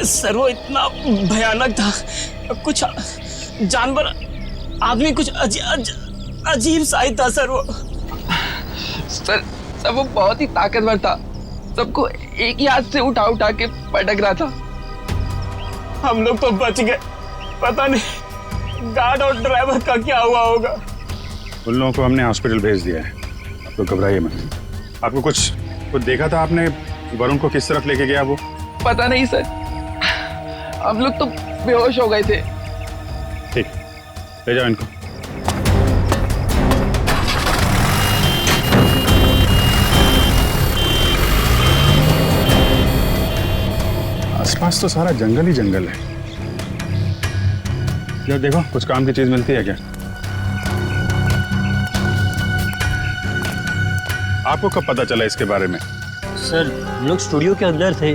Sir वो इतना भयानक था, कुछ जानवर आदमी कुछ अजीब सा ही था सर वो। सर वो बहुत ही ताकतवर था, सबको एक ही हाथ से उठा उठा के पटक रहा था। हम लोग तो बच गए, पता नहीं गार्ड और ड्राइवर का क्या हुआ होगा। उन लोगों को हमने हॉस्पिटल भेज दिया है, आप तो घबराइए मत। आपको कुछ देखा था आपने, वरुण को किस तरफ लेके गया वो? पता नहीं सर, हम लोग तो बेहोश हो गए थे। ठीक, ले जाओ इनको। आसपास तो सारा जंगल ही जंगल है। यार देखो, कुछ काम की चीज मिलती है क्या? आपको कब पता चला इसके बारे में? सर हम लोग स्टूडियो के अंदर थे,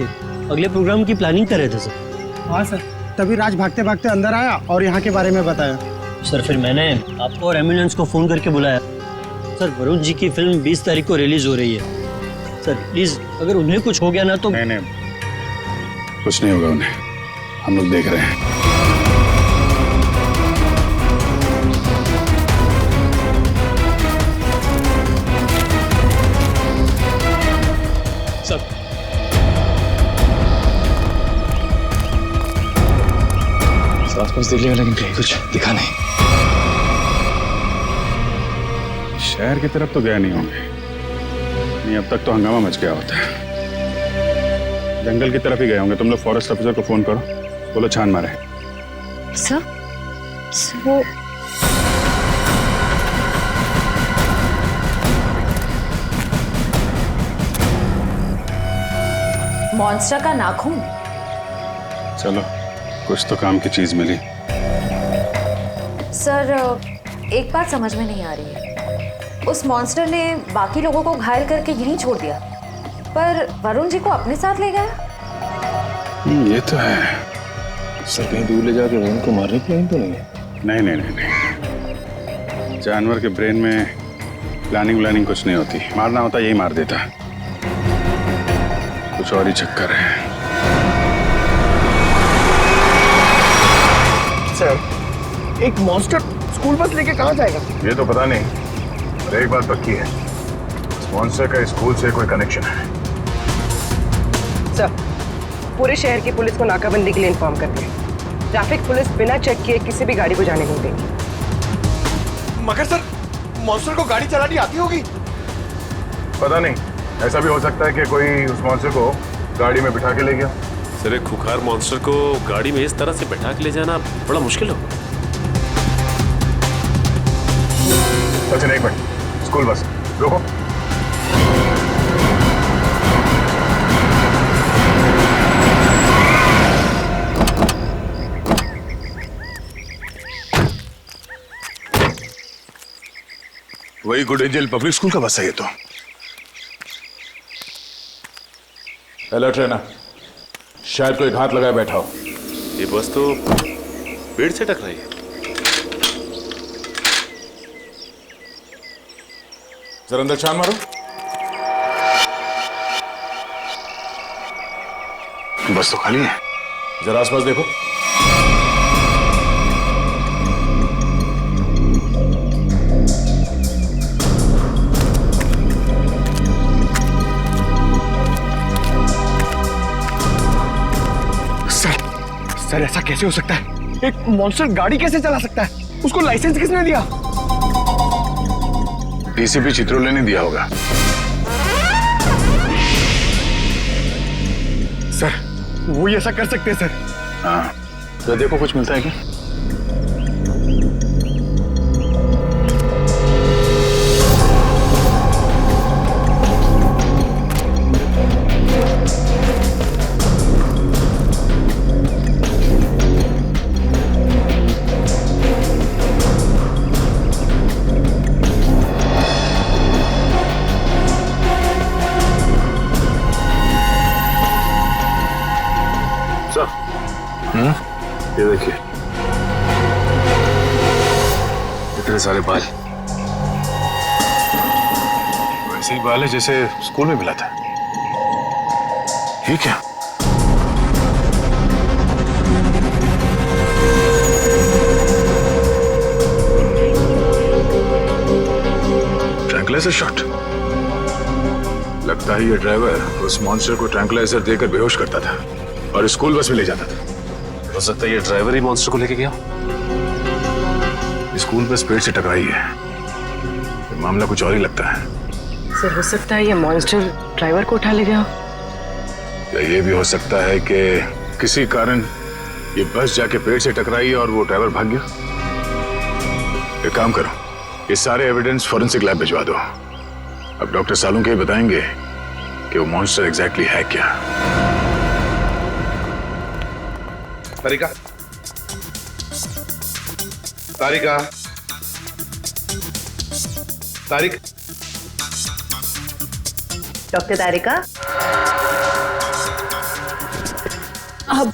अगले प्रोग्राम की प्लानिंग कर रहे थे सर। हाँ सर, तभी राज भागते भागते अंदर आया और यहाँ के बारे में बताया। सर फिर मैंने आपको और एम्बुलेंस को फोन करके बुलाया। सर वरुण जी की फिल्म 20 तारीख को रिलीज हो रही है। सर प्लीज अगर उन्हें कुछ हो गया ना तो। नहीं, कुछ नहीं होगा उन्हें, हम लोग देख रहे हैं। सब आसपास देख लिया लेकिन कहीं कुछ दिखा नहीं। शहर की तरफ तो गए नहीं होंगे, नहीं अब तक तो हंगामा मच गया होता है। जंगल की तरफ ही गए होंगे। तुम लोग फॉरेस्ट ऑफिसर को फोन करो, बोलो छान मारे। सर वो मॉन्स्टर का नाखून। चलो, कुछ तो काम की चीज मिली। सर एक बात समझ में नहीं आ रही है, उस मॉन्स्टर ने बाकी लोगों को घायल करके यहीं छोड़ दिया, पर वरुण जी को अपने साथ ले गया। ये तो है। सर कहीं दूर ले जाकर वरुण को मारने की प्लान तो नहीं है? नहीं। जानवर के ब्रेन में प्लानिंग कुछ नहीं होती। मारना होता यही मार देता, कुछ और ही चक्कर है। सर एक मॉन्स्टर स्कूल बस लेके कहाँ जाएगा? ये तो पता नहीं, पर एक बात पक्की है, मॉन्स्टर का स्कूल से कोई कनेक्शन है। सर पूरे शहर की पुलिस को नाकाबंदी के लिए इन्फॉर्म करते हैं। ट्रैफिक पुलिस बिना चेक किए किसी भी गाड़ी को जाने नहीं देगी। मगर सर, मॉन्स्टर को गाड़ी चलानी आती होगी? पता नहीं, ऐसा भी हो सकता है कि कोई उस मॉन्स्टर को गाड़ी में बिठा के ले गया। सर एक खुखार मॉन्स्टर को गाड़ी में इस तरह से बैठा के ले जाना बड़ा मुश्किल होगा। सचिन एक मिनट, स्कूल बस रोको। वही गुड एंजल पब्लिक स्कूल का बस है ये तो। अलर्ट रहना, शायद कोई घात लगाए बैठा हो। ये बस तो पेड़ से टकराई है। जरा अंदर छान मारो। बस तो खाली है। जरा आसपास देखो। सर ऐसा कैसे हो सकता है? एक मॉन्स्टर गाड़ी कैसे चला सकता है? उसको लाइसेंस किसने दिया? डीसीपी चित्रोले ने दिया होगा। सर वो ही ऐसा कर सकते हैं सर। हाँ, तो देखो कुछ मिलता है क्या? ये देखिए, इतने सारे बाल, वैसे ही बाल है जैसे स्कूल में मिला था। ये क्या? ट्रांकुलाइजर शॉट। लगता है ये ड्राइवर उस मॉन्स्टर को ट्रांकुलाइजर देकर बेहोश करता था और स्कूल बस में ले जाता था। हो सकता है ये ड्राइवर ही मॉन्स्टर को लेके गया। स्कूल बस पेड़ से टकराई है। ये मामला कुछ और ही लगता है। सर हो सकता है ये मॉन्स्टर ड्राइवर को उठा ले गया। या ये भी हो सकता है कि किसी कारण ये बस जाके पेड़ से टकराई और वो ड्राइवर भाग गया। एक काम करो, ये सारे एविडेंस फॉरेंसिक लैब भिजवा दो। अब डॉक्टर सालुंके बताएंगे कि वो मॉन्स्टर एग्जैक्टली है क्या। तारिका, तारिका, तारिक, डॉक्टर तारिका, अब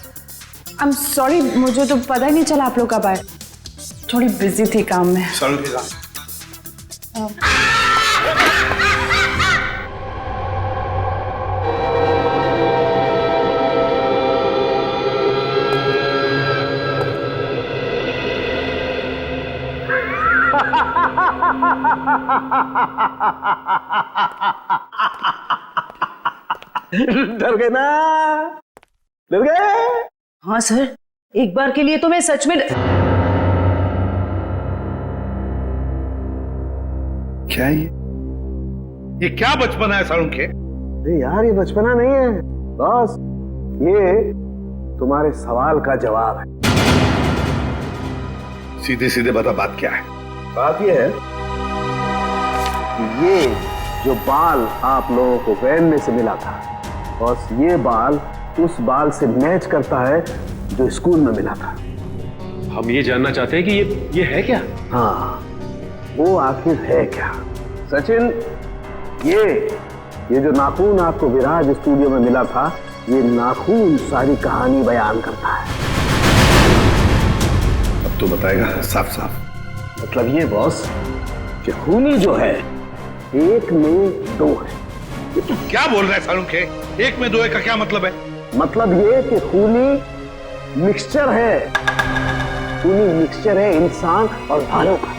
आई एम सॉरी, मुझे तो पता ही नहीं चला आप लोग कब आए। थोड़ी बिजी थी काम में। सालुंके का डर गए ना? डर गए? हाँ सर, एक बार के लिए तो मैं सच में। क्या ये क्या बचपना है सालुंके? अरे यार, ये बचपना नहीं है बॉस, ये तुम्हारे सवाल का जवाब है। सीधे सीधे बता, बात क्या है? बात ये है कि ये जो बाल आप लोगों को वैन में से मिला था, बॉस, ये बाल उस बाल से मैच करता है जो स्कूल में मिला था। हम ये जानना चाहते हैं कि ये है क्या? हाँ, वो आखिर है क्या? सचिन, ये जो नाखून आपको विराज स्टूडियो में मिला था, ये नाखून सारी कहानी बयान करता है। अब तो बताएगा साफ साफ। मतलब ये बॉस कि खूनी जो है एक में दो है। ये तू क्या बोल रहा है सालुंके? एक में दो है का क्या मतलब है? मतलब ये कि खूनी मिक्सचर है। खूनी मिक्सचर है इंसान और भालू का।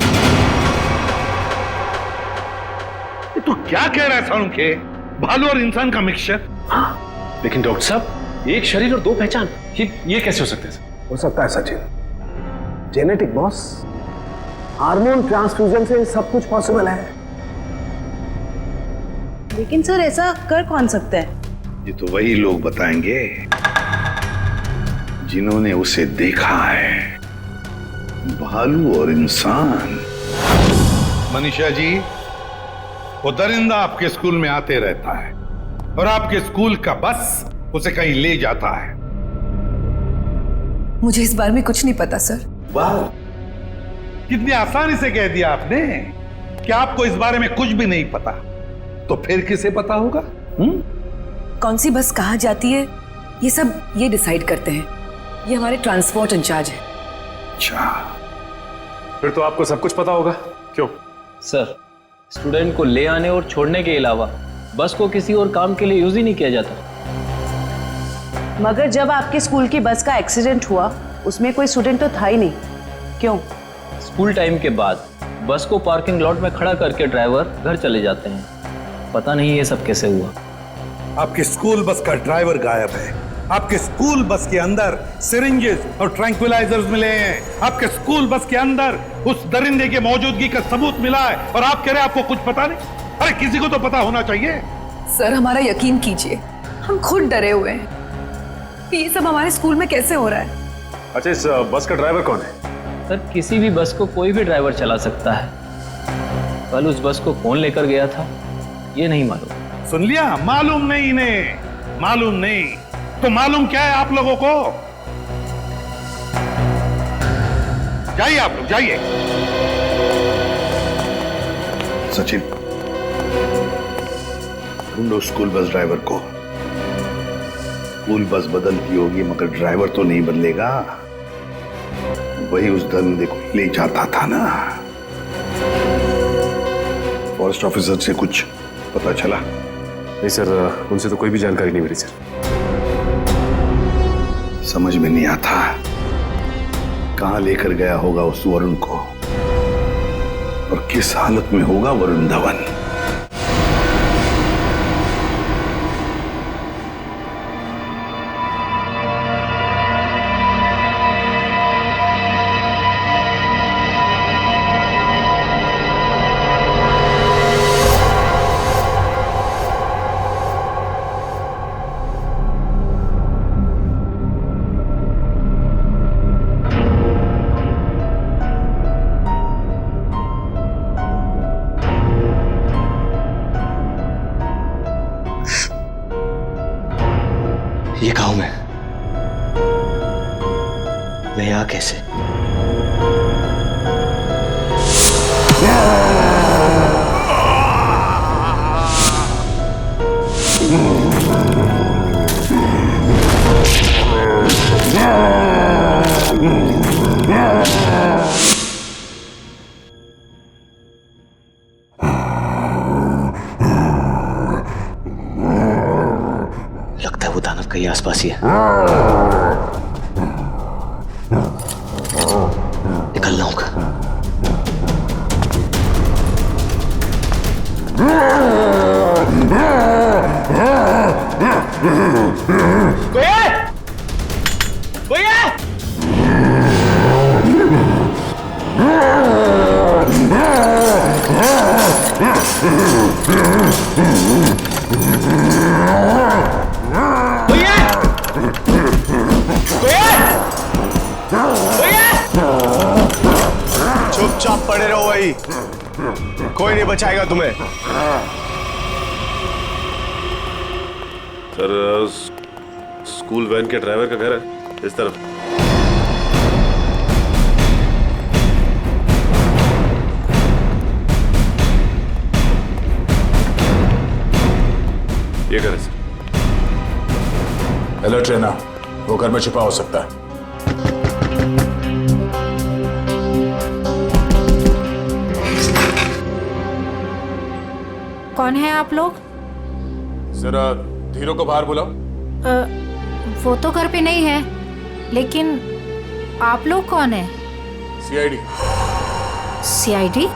ये तू क्या कह रहा है सालुंके? भालू और इंसान का मिक्सचर? हाँ, लेकिन डॉक्टर साहब, एक शरीर और दो पहचान, ये कैसे हो सकता है? हो सकता है Sachin, genetic boss. Hormone transfusion से सब कुछ पॉसिबल है। लेकिन सर, ऐसा कर कौन सकता है? ये तो वही लोग बताएंगे जिन्होंने उसे देखा है। भालू और इंसान। मनीषा जी, वो दरिंदा आपके स्कूल में आते रहता है और आपके स्कूल का बस उसे कहीं ले जाता है। मुझे इस बारे में कुछ नहीं पता सर। वाह, कितनी आसानी से कह दिया आपने कि आपको इस बारे में कुछ भी नहीं पता। तो फिर किसे पता होगा? कौन सी बस कहाँ जाती है, ये सब ये डिसाइड करते हैं। ये हमारे ट्रांसपोर्ट इंचार्ज है। अच्छा, फिर तो आपको सब कुछ पता होगा। क्यों? सर, स्टूडेंट को ले आने और छोड़ने के अलावा बस को किसी और काम के लिए यूज ही नहीं किया जाता। मगर जब आपके स्कूल की बस का एक्सीडेंट हुआ, उसमें कोई स्टूडेंट तो था ही नहीं। क्यों? स्कूल टाइम के बाद बस को पार्किंग लॉट में खड़ा करके ड्राइवर घर चले जाते हैं। पता नहीं ये सब कैसे हुआ। आपके स्कूल बस का ड्राइवर गायब है। आपके स्कूल बस के अंदर सिरिंजेस और ट्रैंक्विलाइजर्स मिले हैं। आपके स्कूल बस के अंदर उस दरिंदे की मौजूदगी का सबूत मिला है और आप कह रहे हैं आपको कुछ पता नहीं? अरे किसी को तो पता होना चाहिए। सर, हमारा यकीन कीजिए, हम खुद डरे हुए हैं कि ये सब हमारे स्कूल में कैसे हो रहा है। अच्छा, इस बस का ड्राइवर कौन है? सर, किसी भी बस को कोई भी ड्राइवर चला सकता है। कल उस बस को कौन लेकर गया था ये नहीं मालूम। सुन लिया? मालूम नहीं इन्हें, मालूम नहीं। तो मालूम क्या है आप लोगों को? जाइए आप लोग, जाइए। सचिन, ढूंढो स्कूल बस ड्राइवर को। स्कूल बस बदलती होगी मगर ड्राइवर तो नहीं बदलेगा। वही उस दरिंदे को ले जाता था ना। फॉरेस्ट ऑफिसर से कुछ पता चला? नहीं सर, उनसे तो कोई भी जानकारी नहीं मिली सर। समझ में नहीं आता कहां लेकर गया होगा उस वरुण को और किस हालत में होगा वरुण धवन। गया कैसे? लगता है वो दानव कहीं आसपास ही है। निकलना होगा। कोई है? कोई है? चुपचाप पड़े रहो वही, कोई नहीं बचाएगा तुम्हें। सर स्कूल वैन के ड्राइवर का घर है इस तरफ। ये घर है सर। अलर्ट रहना, वो घर में छिपा हो सकता है। कौन है आप लोग? जरा धीरू को बाहर बुलाओ। वो तो घर पे नहीं है, लेकिन आप लोग कौन है? सीआईडी। सीआईडी?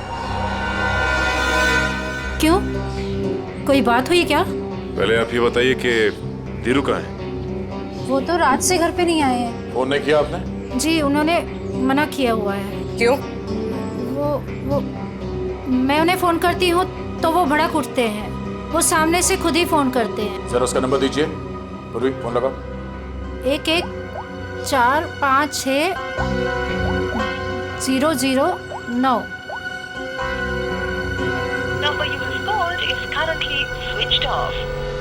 क्यों, कोई बात हुई क्या? पहले आप ये बताइए कि धीरू कहाँ है? वो तो रात से घर पे नहीं आए हैं। फोन नहीं किया आपने? जी उन्होंने मना किया हुआ है। क्यों? वो मैं उन्हें फोन करती हूँ तो वो भड़क उठते हैं। वो सामने से खुद ही फोन करते हैं। जरा उसका नंबर दीजिए। पूर्वी फोन लगाओ। 11456009।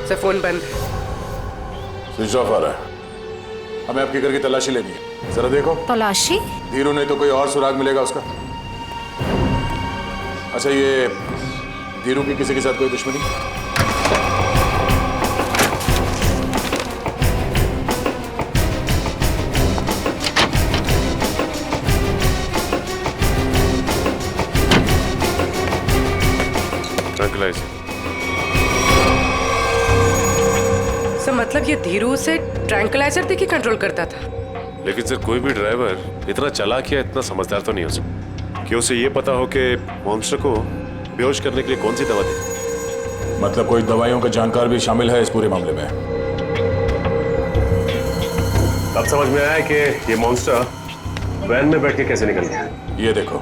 सर फोन बंद। स्विच ऑफ आ रहा है। हमें आपके घर की तलाशी लेनी है। जरा देखो। तलाशी? धीरू नहीं तो कोई और सुराग मिलेगा उसका। अच्छा ये धीरू की किसी के साथ कोई दुश्मनी? ट्रैंक्विलाइजर। सर मतलब ये धीरू से ट्रैंक्विलाइजर देके कंट्रोल करता था? लेकिन सर कोई भी ड्राइवर इतना चालाक या इतना समझदार तो नहीं हो सकता कि उसे ये पता हो कि मॉन्स्टर को बेहोश करने के लिए कौन सी दवा दी। मतलब कोई दवाइयों का जानकार भी शामिल है इस पूरे मामले में। अब समझ में आया कि ये मॉन्स्टर वैन में बैठ के कैसे निकल गया। ये देखो,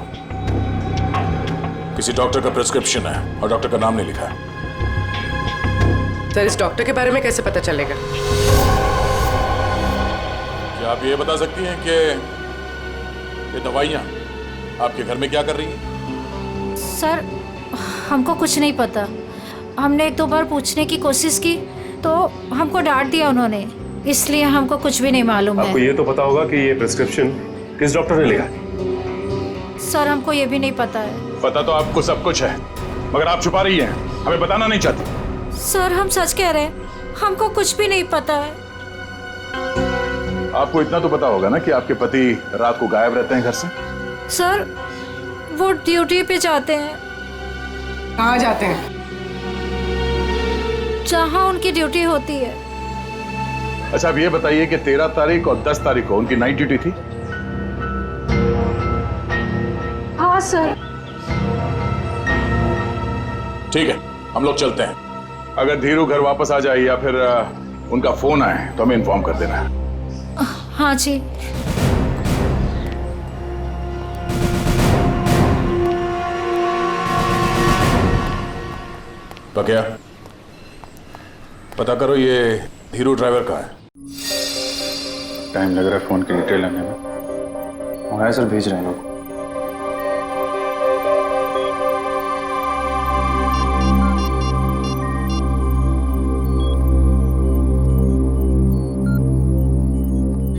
किसी डॉक्टर का प्रिस्क्रिप्शन है और डॉक्टर का नाम नहीं लिखा है। सर इस डॉक्टर के बारे में कैसे पता चलेगा? क्या आप ये बता सकती हैं कि ये दवाइयाँ आपके घर में क्या कर रही हैं? सर हमको कुछ नहीं पता। हमने एक दो बार पूछने की कोशिश की तो हमको डांट दिया उन्होंने, इसलिए हमको कुछ भी नहीं मालूम है। आपको ये तो पता होगा कि ये प्रिस्क्रिप्शन किस डॉक्टर ने लिखा? सर हमको ये भी नहीं पता है। पता तो आपको सब कुछ है, मगर आप छुपा रही हैं, हमें बताना नहीं चाहती। सर हम सच कह रहे हैं, हमको कुछ भी नहीं पता है। आपको इतना तो पता होगा ना कि आपके पति रात को गायब रहते हैं घर से? सर वो ड्यूटी पे जाते हैं। कहाँ जाते हैं? जहाँ उनकी ड्यूटी होती है। अच्छा अब ये बताइए कि 13 तारीख और 10 तारीख को उनकी नाइट ड्यूटी थी? हाँ सर। ठीक है, हम लोग चलते हैं। अगर धीरू घर वापस आ जाए या फिर उनका फोन आए तो हमें इन्फॉर्म कर देना है। हाँ जी। क्या पता करो ये धीरू ड्राइवर का है। टाइम लग रहा है फोन की डिटेल लेने में। मंगाया सर, भेज रहे हैं लोग।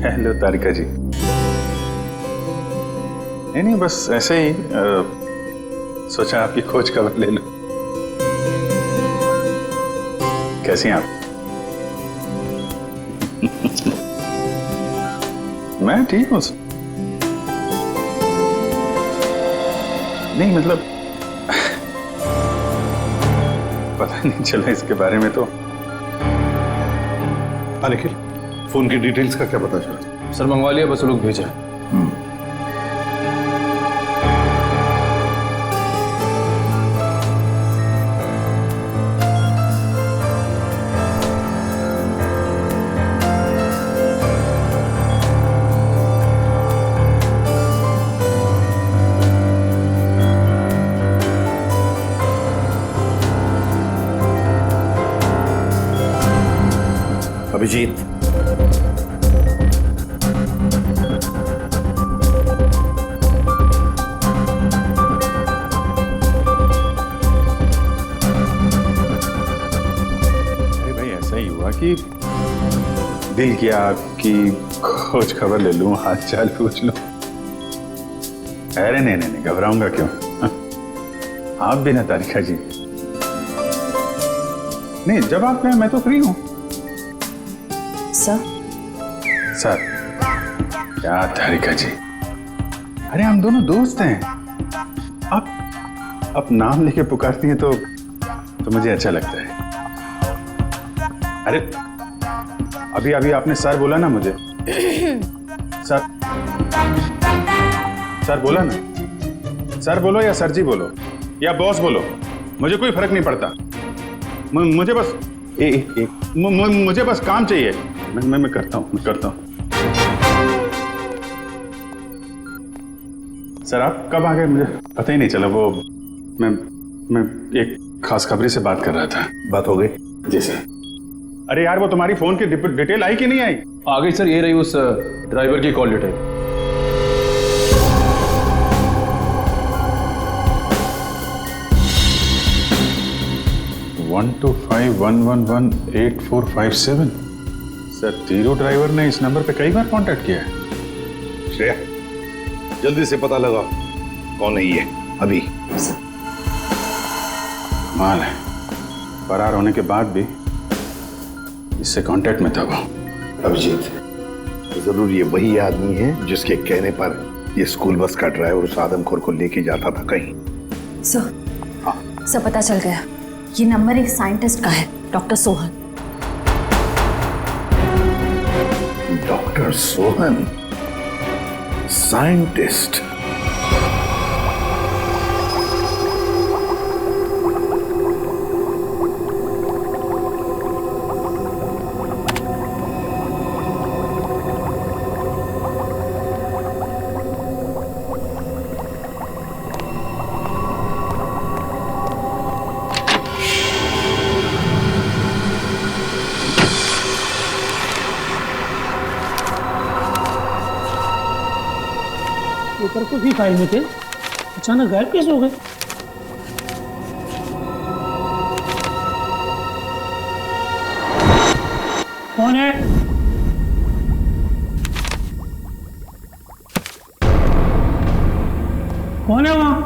हेलो तारिका जी। नहीं, बस ऐसे ही सोचा आपकी खोज खबर ले लूं। कैसी हैं आप? मैं ठीक हूँ। नहीं मतलब पता नहीं चला इसके बारे में तो। निखिल, फोन की डिटेल्स का क्या पता चला? सर मंगवा लिया, बस वो लोग भेजा। अभिजीत, अरे भाई ऐसा ही हुआ कि दिल किया आपकी खोज खबर ले लूं, हाल चाल पूछ लूं। अरे नहीं, घबराऊंगा क्यों? आप भी ना तारिका जी। नहीं, जब आप कहें मैं तो फ्री हूं। सर क्या तारिका जी, अरे हम दोनों दोस्त हैं। आप नाम लेके पुकारती हैं तो मुझे अच्छा लगता है। अरे अभी आपने सर बोला ना मुझे। सर बोला ना। सर बोलो या सर जी बोलो या बॉस बोलो, मुझे कोई फर्क नहीं पड़ता। मुझे बस मुझे बस काम चाहिए। मैं करता हूँ। सर आप कब आ गए? मुझे पता ही नहीं चला। वो मैं एक खास खबरी से बात कर रहा था। बात हो गई? जी सर। अरे यार, वो तुम्हारी फोन की डिटेल आई कि नहीं आई? आ गई सर, ये रही उस ड्राइवर की कॉल डिटेल। वन 125111845 सर, तीरो ड्राइवर ने इस नंबर पे कई बार कांटेक्ट किया है। श्रेया, जल्दी से पता लगा कौन है ये अभी। माल है, फरार होने के बाद भी इससे कांटेक्ट में था वो। अभिजीत, जरूर ये वही आदमी है जिसके कहने पर ये स्कूल बस का ड्राइवर उस आदमखोर को लेके जाता था कहीं। सर पता चल गया, ये नंबर एक साइंटिस्ट का है, doctor Sohan. Doctor Sohan, scientist. Paper को भी फाइल में थे, अचानक गायब कैसे हो गए? कौन है? कौन है वहां?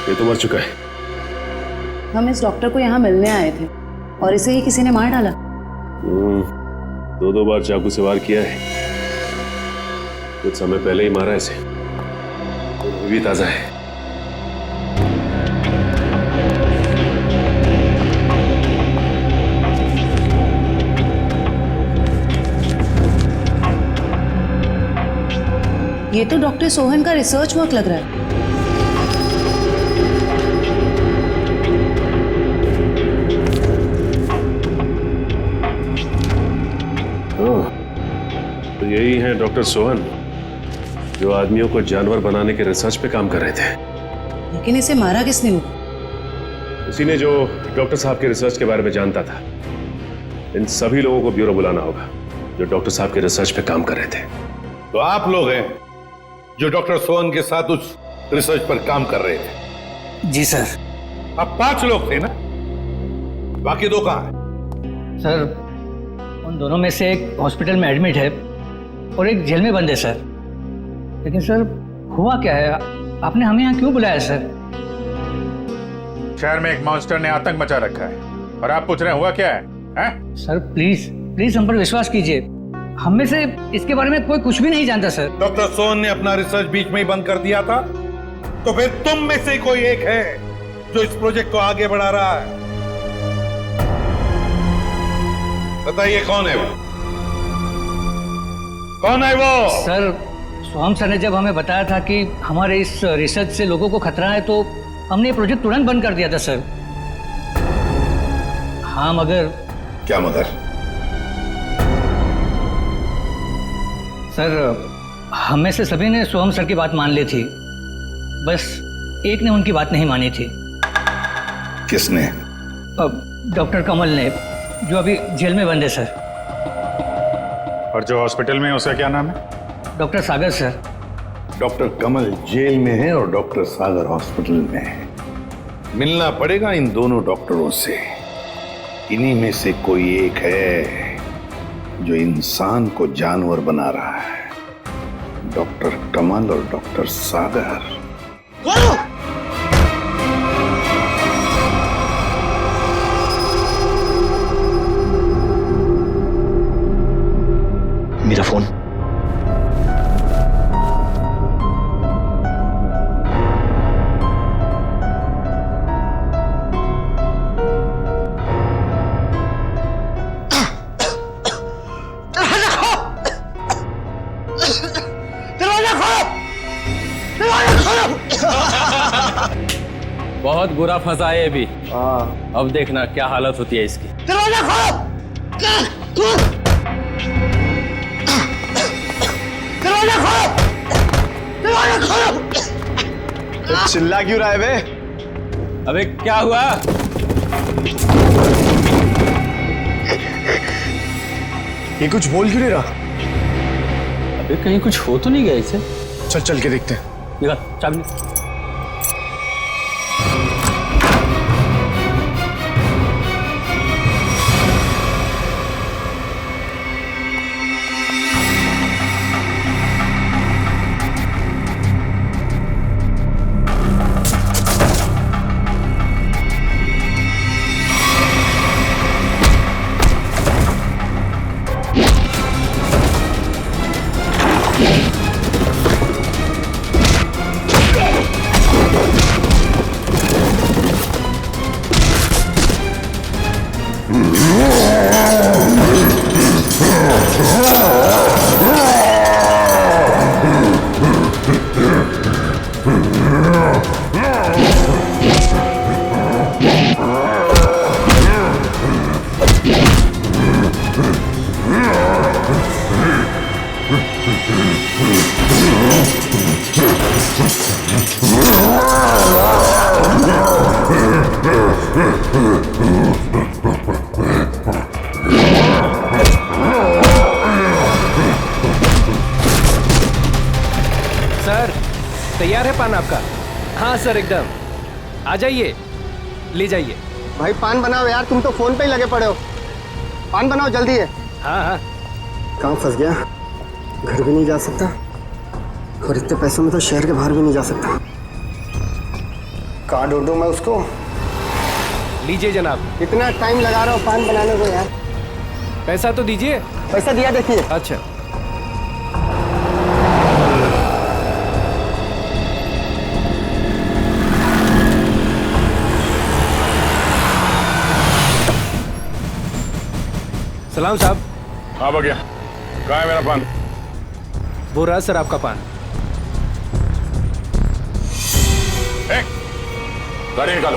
ये तो मर चुका है। हम इस डॉक्टर को यहाँ मिलने आए थे और इसे ही किसी ने मार डाला। 2 बार चाकू से वार किया है, कुछ समय पहले ही मारा इसे, ये भी ताजा है। ये तो डॉक्टर सोहन का रिसर्च वर्क लग रहा है। तो यही है डॉक्टर सोहन जो आदमियों को जानवर बनाने के रिसर्च पे काम कर रहे थे। लेकिन इसे मारा किसने होगा? इसी ने जो डॉक्टर साहब के रिसर्च के बारे में जानता था। इन सभी लोगों को ब्यूरो बुलाना होगा जो डॉक्टर साहब के रिसर्च पे काम कर रहे थे। तो आप लोग हैं जो डॉक्टर सोहन के साथ उस रिसर्च पर काम कर रहे थे? जी सर। अब 5 लोग थे ना, बाकी 2 कहां हैं? सर उन दोनों में से एक हॉस्पिटल में एडमिट है और एक जेल में बंद है सर। लेकिन सर हुआ क्या है, आपने हमें यहाँ क्यों बुलाया सर? शहर में एक मॉन्स्टर ने आतंक मचा रखा है और आप पूछ रहे हैं हुआ क्या है, हैं? सर प्लीज प्लीज हम पर विश्वास कीजिए, हम में से इसके बारे में कोई कुछ भी नहीं जानता सर। डॉक्टर सोहन ने अपना रिसर्च बीच में ही बंद कर दिया था, तो फिर तुम में से कोई एक है जो इस प्रोजेक्ट को आगे बढ़ा रहा है। बताइए कौन है वो? कौन है वो? सर सोहम सर ने जब हमें बताया था कि हमारे इस रिसर्च से लोगों को खतरा है तो हमने ये प्रोजेक्ट तुरंत बंद कर दिया था सर। हाँ मगर। क्या मगर? सर हम में से सभी ने सोहम सर की बात मान ली थी, बस एक ने उनकी बात नहीं मानी थी। किसने? डॉक्टर कमल ने, जो अभी जेल में बंद है सर। और जो हॉस्पिटल में है उसका क्या नाम है? डॉक्टर सागर सर। डॉक्टर कमल जेल में है और डॉक्टर सागर हॉस्पिटल में है। मिलना पड़ेगा इन दोनों डॉक्टरों से। इन्हीं में से कोई एक है जो इंसान को जानवर बना रहा है। डॉक्टर कमल और डॉक्टर सागर। मेरा फोन। बहुत बुरा फंसा है अभी। अब देखना क्या हालत होती है इसकी। दरवाजा खोलो! दरवाजा खोलो! दरवाजा खोलो! चिल्ला क्यों रहा है बे? अबे क्या हुआ? ये कुछ बोल क्यों नहीं रहा? अबे कहीं कुछ हो तो नहीं गया इसे? चल चल के देखते हैं। निकाल चाबी। सर तैयार है पान आपका? हाँ सर एकदम। आ जाइए, ले जाइए। भाई पान बनाओ यार, तुम तो फोन पे ही लगे पड़े हो। पान बनाओ जल्दी है। हाँ हाँ। कहाँ फंस गया? घर भी नहीं जा सकता और इतने पैसों में तो शहर के बाहर भी नहीं जा सकता। कहाँ ढूंढूं मैं उसको? लीजिए जनाब। इतना टाइम लगा रहा हूँ पान बनाने को यार। पैसा तो दीजिए। पैसा दिया देखिए। अच्छा सलाम साहब। हाँ भैया, कहाँ है मेरा पान? वो रहा सर आपका पान। गाड़ी निकालो।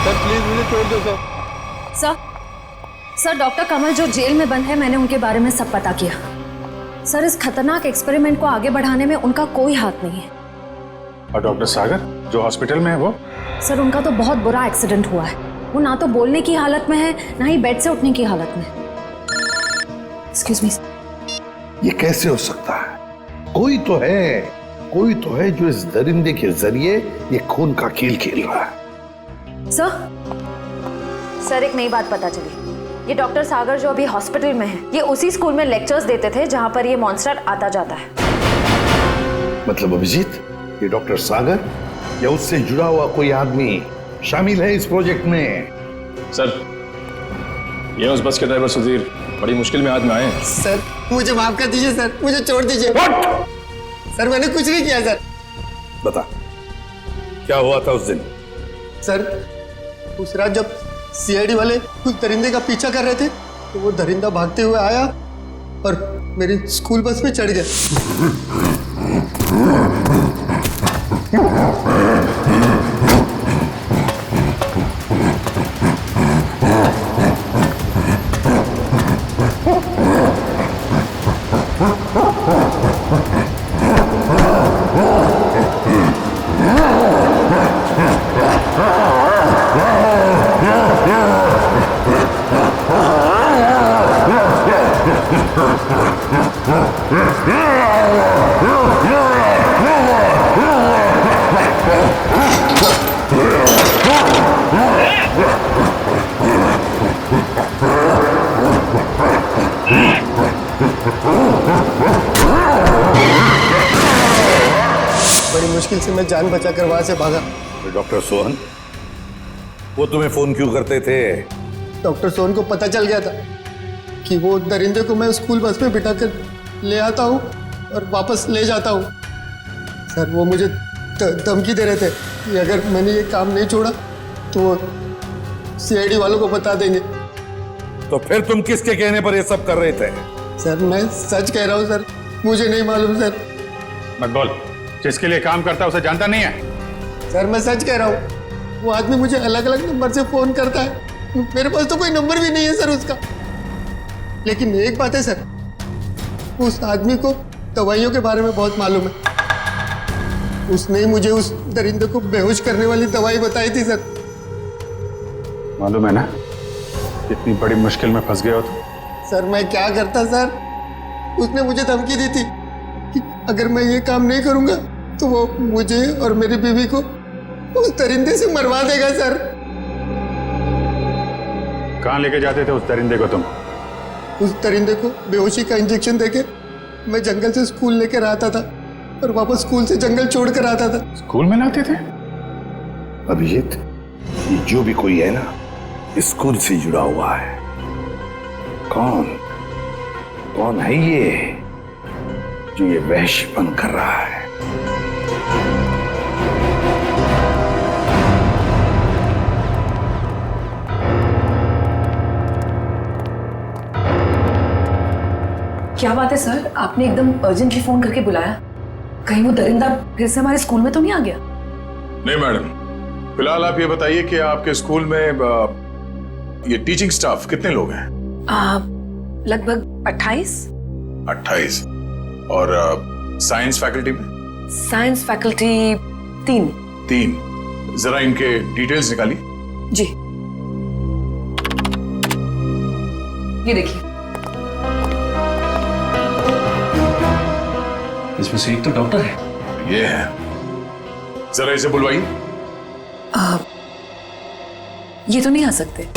सर प्लीज मुझे छोड़ दो सर। सर डॉक्टर कमल जो जेल में बंद है, मैंने उनके बारे में सब पता किया। सर इस खतरनाक एक्सपेरिमेंट को आगे बढ़ाने में उनका कोई हाथ नहीं है। और डॉक्टर सागर जो हॉस्पिटल में है वो? सर उनका तो बहुत बुरा एक्सीडेंट हुआ है। वो ना तो बोलने की हालत में है, ना ही बेड से उठने की हालत में। Excuse me. ये कैसे हो सकता है? कोई तो है जो इस दरिंदे के जरिए ये खून का खेल खेल रहा है। सर एक नई बात पता चली। ये डॉक्टर सागर जो अभी हॉस्पिटल में है, ये उसी स्कूल में लेक्चर्स देते थे जहां पर ये मॉन्स्टर आता जाता है। मतलब अभिजीत, ये डॉक्टर सागर या उससे जुड़ा हुआ कोई आदमी शामिल है इस प्रोजेक्ट में? सर ये उस बस के ड्राइवर सुधीर बड़ी मुश्किल में आज में आए हैं। सर मुझे माफ कर दीजिए सर, मुझे छोड़ दीजिए। सर मैंने कुछ नहीं किया सर। बता क्या हुआ था उस दिन? सर उस रात जब सीआईडी वाले उस दरिंदे का पीछा कर रहे थे तो वो दरिंदा भागते हुए आया और मेरी स्कूल बस में चढ़ गया। बड़ी मुश्किल से मैं जान बचाकर वहां से भागा। डॉक्टर सोहन वो तुम्हें फोन क्यों करते थे? डॉक्टर सोहन को पता चल गया था कि वो दरिंदे को मैं स्कूल बस में बिठा कर ले आता हूँ और वापस ले जाता हूँ। सर वो मुझे धमकी दे रहे थे कि अगर मैंने ये काम नहीं छोड़ा तो वो सीआईडी वालों को बता देंगे। तो फिर तुम किसके कहने पर ये सब कर रहे थे? सर मैं सच कह रहा हूँ सर, मुझे नहीं मालूम सर। मत बोल, जिसके लिए काम करता है उसे जानता नहीं है? सर मैं सच कह रहा हूँ, वो आदमी मुझे अलग अलग नंबर से फोन करता है। मेरे पास तो कोई नंबर भी नहीं है सर उसका। लेकिन एक बात है सर, उस आदमी को दवाइयों के बारे में बहुत मालूम है। उसने ही मुझे उस दरिंदे को बेहोश करने वाली दवाई बताई थी सर। मालूम है ना इतनी बड़ी मुश्किल में फंस गए हो तुम। सर मैं क्या करता सर, उसने मुझे धमकी दी थी कि अगर मैं ये काम नहीं करूंगा तो वो मुझे और मेरी बीवी को उस दरिंदे से मरवा देगा सर। कहाँ लेके जाते थे उस दरिंदे को तुम? उस दरिंदे को बेहोशी का इंजेक्शन देके मैं जंगल से स्कूल लेकर आता था और वापस स्कूल से जंगल छोड़ कर आता था। स्कूल में लाते थे? अभिजीत ये जो भी कोई है ना स्कूल से जुड़ा हुआ है। कौन है ये जो ये वहशीपन कर रहा है? क्या बात है सर, आपने एकदम अर्जेंटली फोन करके बुलाया? कहीं वो दरिंदा फिर से हमारे स्कूल में तो नहीं आ गया? नहीं मैडम, फिलहाल आप ये बताइए कि आपके स्कूल में ये टीचिंग स्टाफ कितने लोग हैं? लगभग 28। 28। और साइंस फैकल्टी में? Science faculty 3। जरा इनके डिटेल्स निकालिए। जी ये देखिए, इसमें से एक तो डॉक्टर है। ये है, जरा इसे बुलवाइए। ये तो नहीं आ सकते।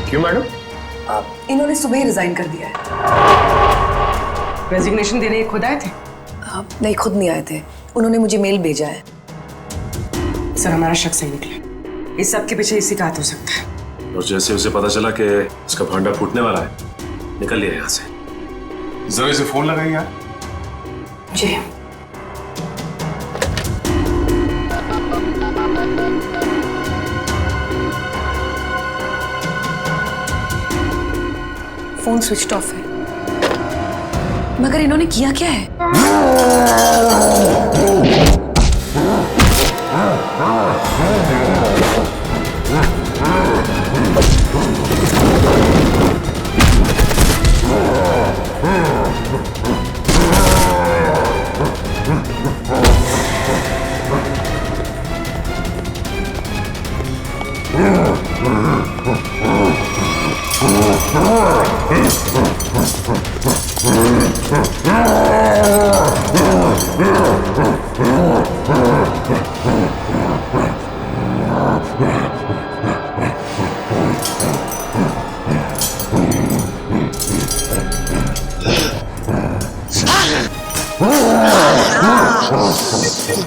क्यों मैडम? इन्होंने सुबह ही रिजाइन कर दिया है। रेजिग्नेशन देने खुद आए थे? नहीं खुद नहीं आए थे, उन्होंने मुझे मेल भेजा है। सर हमारा शक सही निकला, इस सब के पीछे इसी का हाथ हो सकता है। और जैसे उसे पता चला कि उसका भांडा फूटने वाला है, निकल लिया यहाँ से। जरा इसे फोन लगाइए यार। जी। फोन स्विच ऑफ है, मगर इन्होंने किया क्या है?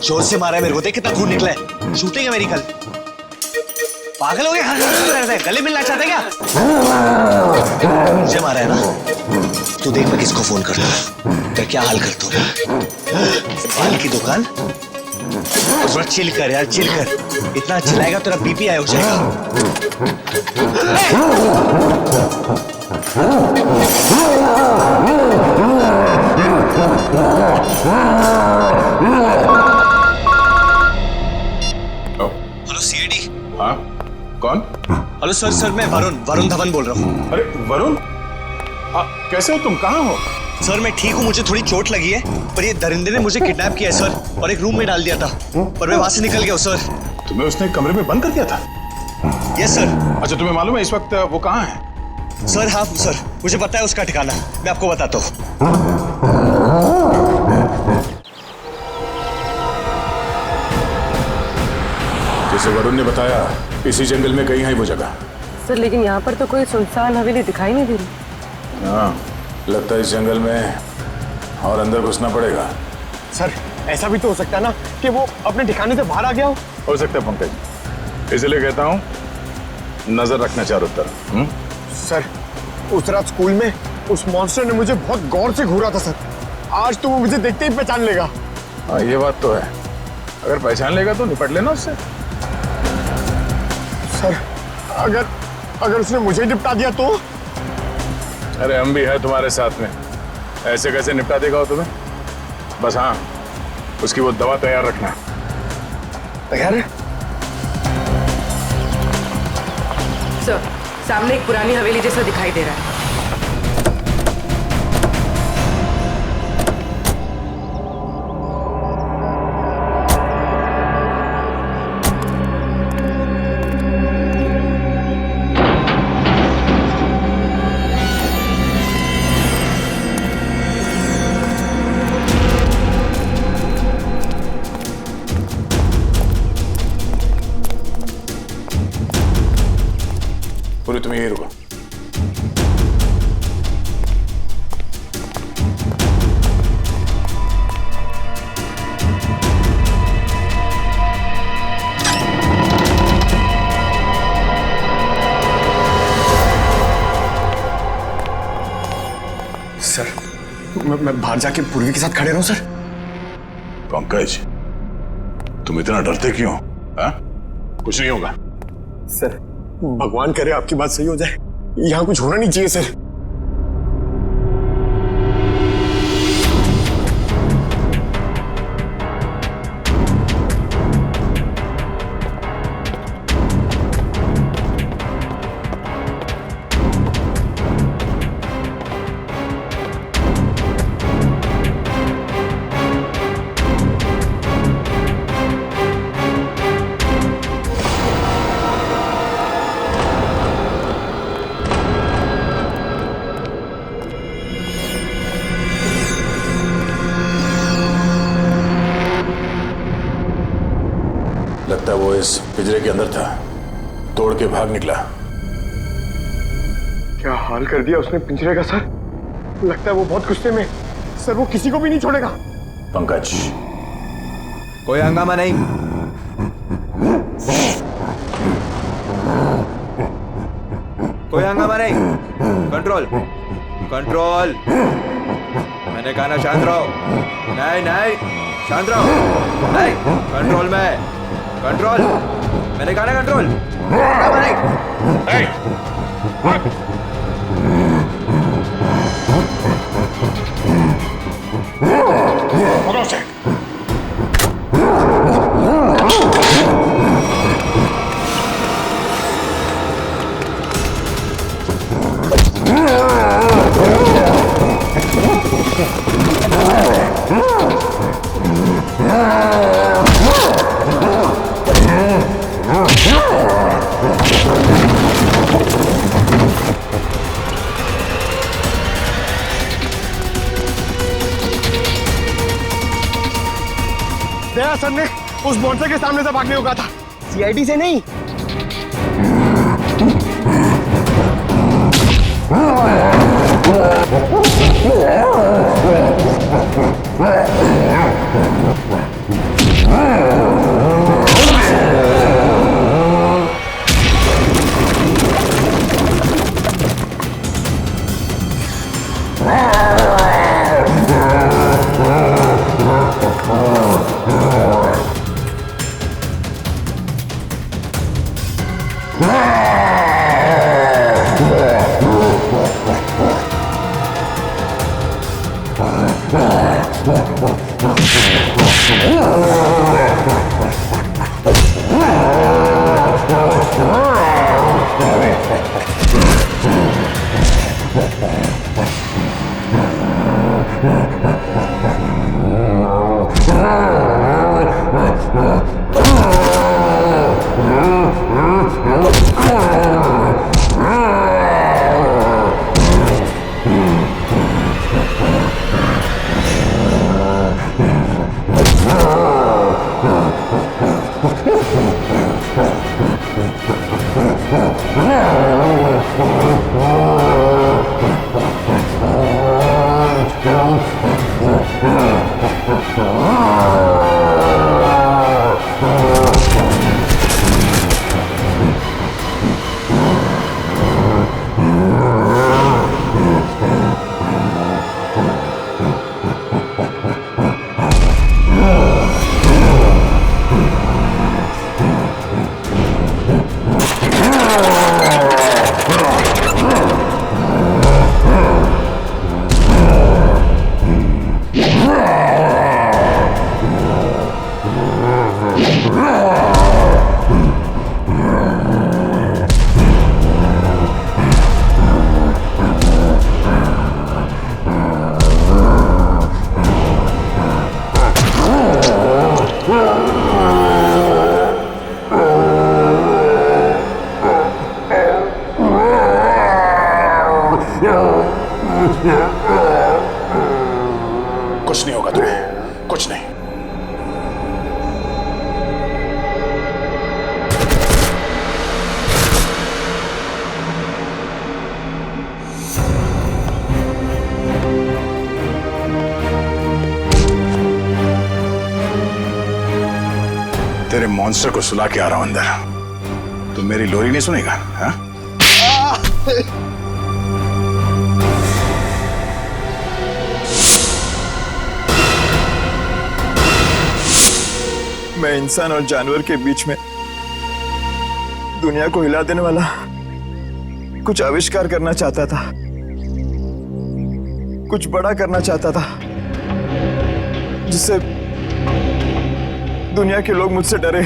जोर से मारा है मेरे को, देख कितना खून निकला है। शूटिंग है मेरी कल। पागल हो गए? गले मिलना चाहते क्या? मुझे मारा है ना? तू देख मैं किसको फोन करता हूँ, तेरा क्या हाल करता हूँ। बाल की दुकान, थोड़ा चिल कर यार, चिल कर। इतना चिल्लाएगा तेरा बीपी हाई हो जाएगा। Hello CID. हाँ कौन? हेलो सर मैं वरुण धवन बोल रहा हूँ। अरे वरुण, कैसे हो तुम? कहाँ हो? सर मैं ठीक हूँ, मुझे थोड़ी चोट लगी है, पर ये दरिंदे ने मुझे किडनैप किया है सर, और एक रूम में डाल दिया था, पर मैं वहां से निकल गया हूँ सर। तुम्हें उसने कमरे में बंद कर दिया था? Yes sir. अच्छा तुम्हें मालूम है इस वक्त वो कहाँ है? सर हाँ सर, मुझे पता है उसका ठिकाना, मैं आपको बताता हूँ। जैसे वरुण ने बताया इसी जंगल में कहीं है वो जगह। सर लेकिन यहाँ पर तो कोई सुनसान हवेली दिखाई नहीं दे रही। हाँ लगता है इस जंगल में और अंदर घुसना पड़ेगा। सर ऐसा भी तो हो सकता है ना कि वो अपने ठिकाने से बाहर आ गया हो सकता है पंकज, इसलिए कहता हूँ नजर रखना चारों तरफ। सर उस रात स्कूल में उस मॉन्स्टर ने मुझे बहुत गौर से घूरा था सर, आज तो वो मुझे देखते ही पहचान लेगा। हाँ ये बात तो है, अगर पहचान लेगा तो निपट लेना उससे। सर अगर उसने मुझे निपटा दिया तो? अरे हम भी है तुम्हारे साथ में, ऐसे कैसे निपटा देगा वो तुम्हें। बस हाँ उसकी वो दवा तैयार रखना। तैयार है सर, सामने एक पुरानी हवेली जैसा दिखाई दे रहा है। पूरी तुम यही रुको। सर मैं बाहर जाके पूर्वी के साथ खड़े रहूं सर? पंकज तुम इतना डरते क्यों? हाँ कुछ नहीं होगा। सर भगवान करे आपकी बात सही हो जाए, यहाँ कुछ होना नहीं चाहिए सर। लगता है वो इस पिंजरे के अंदर था, तोड़ के भाग निकला। क्या हाल कर दिया उसने पिंजरे का सर, लगता है वो बहुत गुस्से में सर, वो किसी को भी नहीं छोड़ेगा। पंकज कोई हंगामा नहीं, कोई हंगामा नहीं, कंट्रोल कंट्रोल। मैंने कहा ना शांत रहो। नहीं नहीं, शांत रहो। नहीं, कंट्रोल में, कंट्रोल। मैंने कहा ना कंट्रोल। पकड़ो उसे। दया सर ने उस मॉन्स्टर के सामने से भागने को कहा था, सीआईडी से नहीं। कुछ नहीं होगा तुम्हें, कुछ नहीं। तेरे मॉन्स्टर को सुला के आ रहा हूं अंदर। तुम मेरी लोरी नहीं सुनेगा? हाँ? मैं इंसान और जानवर के बीच में दुनिया को हिला देने वाला कुछ आविष्कार करना चाहता था, कुछ बड़ा करना चाहता था, जिससे दुनिया के लोग मुझसे डरे,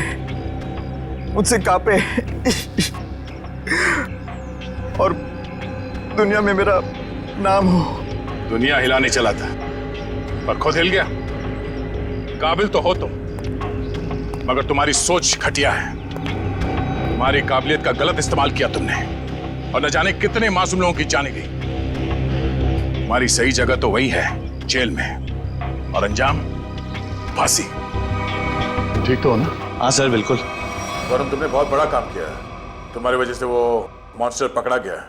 मुझसे कांपे और दुनिया में मेरा नाम हो। दुनिया हिलाने चला था पर खुद हिल गया। काबिल तो हो तुम, मगर तुम्हारी सोच घटिया है। तुम्हारी काबिलियत का गलत इस्तेमाल किया तुमने और न जाने कितने मासूम लोगों की जाने गई। तुम्हारी सही जगह तो वही है, जेल में, और अंजाम फांसी। ठीक तो हो ना? हाँ सर, बिल्कुल। वरुण, तुमने बहुत बड़ा काम किया है। तुम्हारी वजह से वो मॉन्स्टर पकड़ा गया है।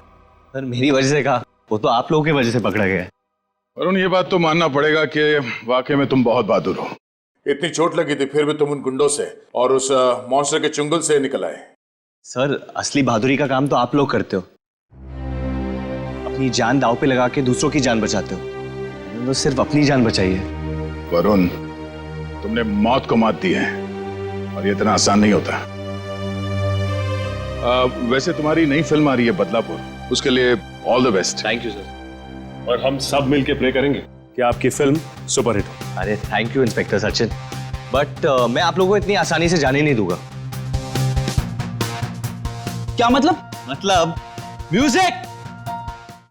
सर मेरी वजह से कहा, वो तो आप लोगों की वजह से पकड़ा गया है। वरुण, ये बात तो मानना पड़ेगा कि वाकई में तुम बहुत बहादुर हो। इतनी चोट लगी थी फिर भी तुम उन गुंडों से और उस मॉन्स्टर के चुंगल से निकल आए। सर असली बहादुरी का काम तो आप लोग करते हो, अपनी जान दांव पे लगा के दूसरों की जान बचाते हो। तो सिर्फ अपनी जान बचाई है। वरुण, तुमने मौत को मात दी है और ये इतना आसान नहीं होता। वैसे तुम्हारी नई फिल्म आ रही है बदलापुर, उसके लिए all the best. Thank you sir. और हम सब मिलके प्रे करेंगे कि आपकी फिल्म सुपरहिट हो। अरे thank you inspector Sachin, but मैं आप लोगों को इतनी आसानी से जाने नहीं दूंगा। क्या मतलब? मतलब म्यूजिक।